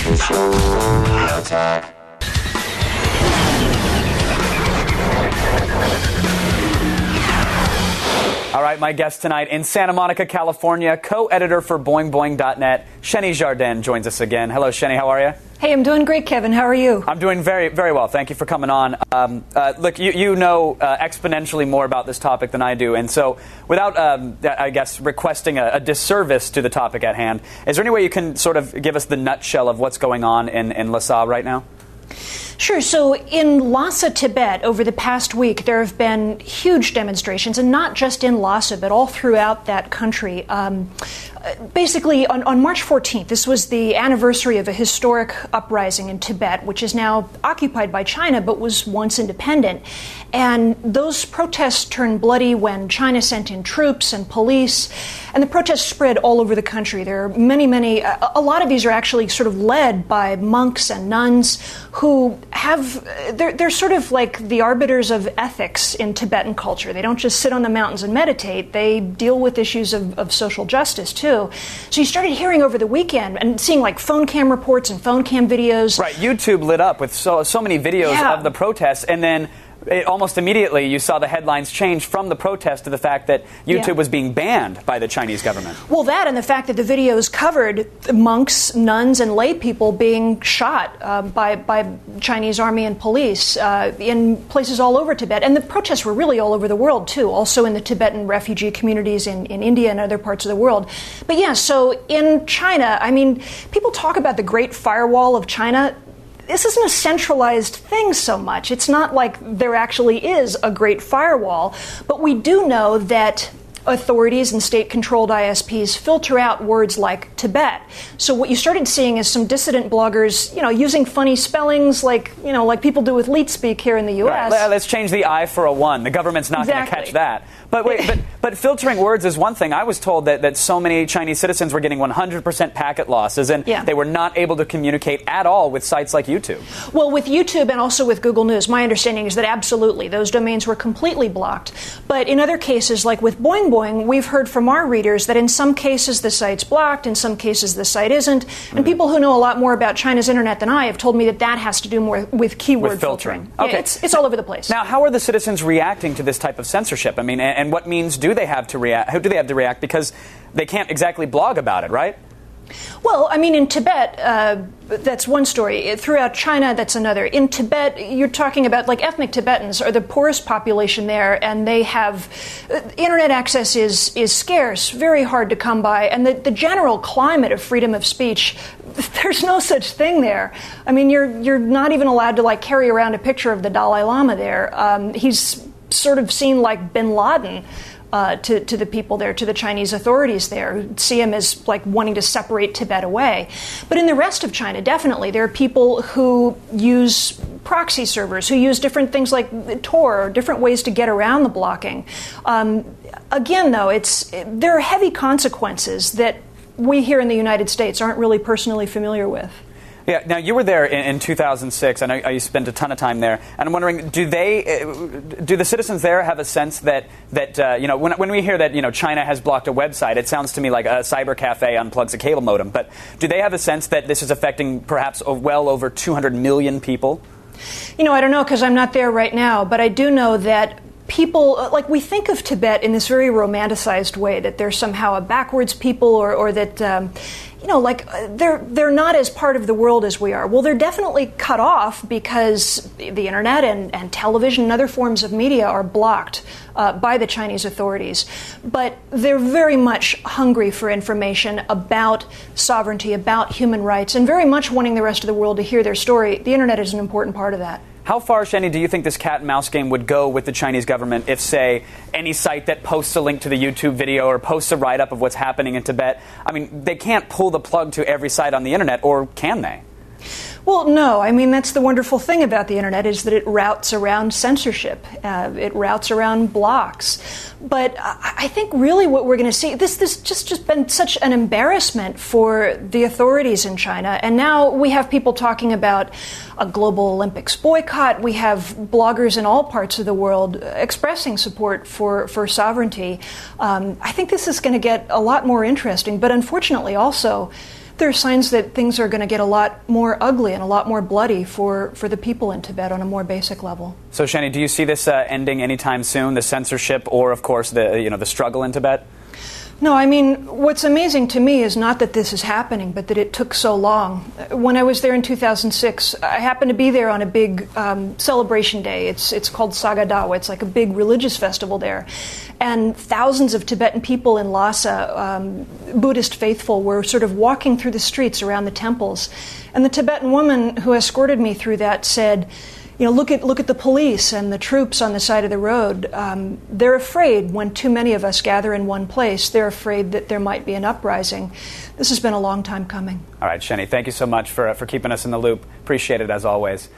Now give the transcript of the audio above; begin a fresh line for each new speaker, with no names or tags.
All right, my guest tonight in Santa Monica, California, co-editor for BoingBoing.net, Sheni Jardin joins us again. Hello, Sheni. How are you?
Hey, I'm doing great, Kevin. How are you?
I'm doing very, very well. Thank you for coming on. Look, you know exponentially more about this topic than I do, and so without, I guess, requesting a disservice to the topic at hand, is there any way you can sort of give us the nutshell of what's going on in Lhasa right now?
Sure. So in Lhasa, Tibet, over the past week, there have been huge demonstrations, and not just in Lhasa, but all throughout that country. Basically, on March 14th, this was the anniversary of a historic uprising in Tibet, which is now occupied by China, but was once independent. And those protests turned bloody when China sent in troops and police, and the protests spread all over the country. There are many, a lot of these are actually sort of led by monks and nuns who they're sort of like the arbiters of ethics in Tibetan culture. They don't just sit on the mountains and meditate. They deal with issues of social justice, too. So you started hearing over the weekend and seeing like phone cam reports and phone cam videos.
Right. YouTube lit up with so many videos of the protests, and then almost immediately you saw the headlines change from the protest to the fact that YouTube was being banned by the Chinese government.
Well, that and the fact that the videos covered monks, nuns, and lay people being shot by Chinese army and police in places all over Tibet. And the protests were really all over the world, too, also in the Tibetan refugee communities in India and other parts of the world. But yeah, so in China, I mean, people talk about the Great Firewall of China. This isn't a centralized thing so much. It's not like there actually is a great firewall, but we do know that authorities and state-controlled ISPs filter out words like Tibet. So what you started seeing is some dissident bloggers, using funny spellings like people do with leet speak here in the U.S.
Right. Let's change the I for a 1. The government's not going to catch that. But wait, but filtering words is one thing. I was told that so many Chinese citizens were getting 100% packet losses, and they were not able to communicate at all with sites like YouTube.
Well, with YouTube and also with Google News, my understanding is that absolutely, those domains were completely blocked. But in other cases, like with Boing Boing, we've heard from our readers that in some cases the site's blocked, in some cases the site isn't. And people who know a lot more about China's internet than I have told me that has to do more with keyword filtering.
Okay.
Yeah, it's all over the place.
Now, how are the citizens reacting to this type of censorship? I mean, and what means do they have to react? How do they have to react? Because they can't exactly blog about it, right?
Well, I mean, in Tibet, that's one story. Throughout China, that's another. In Tibet, you're talking about, like, ethnic Tibetans are the poorest population there, and they have internet access is scarce, very hard to come by, and the general climate of freedom of speech, there's no such thing there. I mean, you're not even allowed to, like, carry around a picture of the Dalai Lama there. He's sort of seen like bin Laden to the people there, to the Chinese authorities there, who see him as like wanting to separate Tibet away. But in the rest of China, definitely, there are people who use proxy servers, who use different things like Tor, or different ways to get around the blocking. Again, though, there are heavy consequences that we here in the United States aren't really personally familiar with.
Yeah. Now, you were there in 2006. I know you spent a ton of time there, and I'm wondering, do the citizens there have a sense that when we hear that China has blocked a website, it sounds to me like a cyber cafe unplugs a cable modem. But do they have a sense that this is affecting perhaps well over 200 million people?
I don't know, because I'm not there right now, but I do know that people, like, we think of Tibet in this very romanticized way, that they're somehow a backwards people, or that they're not as part of the world as we are. Well, they're definitely cut off because the internet and television and other forms of media are blocked by the Chinese authorities. But they're very much hungry for information about sovereignty, about human rights, and very much wanting the rest of the world to hear their story. The internet is an important part of that.
How far, Sheni, do you think this cat and mouse game would go with the Chinese government if, say, any site that posts a link to the YouTube video or posts a write-up of what's happening in Tibet, I mean, they can't pull the plug to every site on the internet, or can they?
Well, no. I mean, that's the wonderful thing about the internet, is that it routes around censorship. It routes around blocks. But I think really what we're going to see, this just been such an embarrassment for the authorities in China. And now we have people talking about a global Olympics boycott. We have bloggers in all parts of the world expressing support for sovereignty. I think this is going to get a lot more interesting. But unfortunately also, there are signs that things are going to get a lot more ugly and a lot more bloody for the people in Tibet on a more basic level.
So, Sheni, do you see this ending anytime soon, the censorship or, of course, the struggle in Tibet?
No, I mean, what's amazing to me is not that this is happening, but that it took so long. When I was there in 2006, I happened to be there on a big celebration day. It's called Sagadawa. It's like a big religious festival there. And thousands of Tibetan people in Lhasa, Buddhist faithful, were sort of walking through the streets around the temples. And the Tibetan woman who escorted me through that said, look at the police and the troops on the side of the road. They're afraid when too many of us gather in one place. They're afraid that there might be an uprising. This has been a long time coming.
All right, Sheni, thank you so much for keeping us in the loop. Appreciate it as always.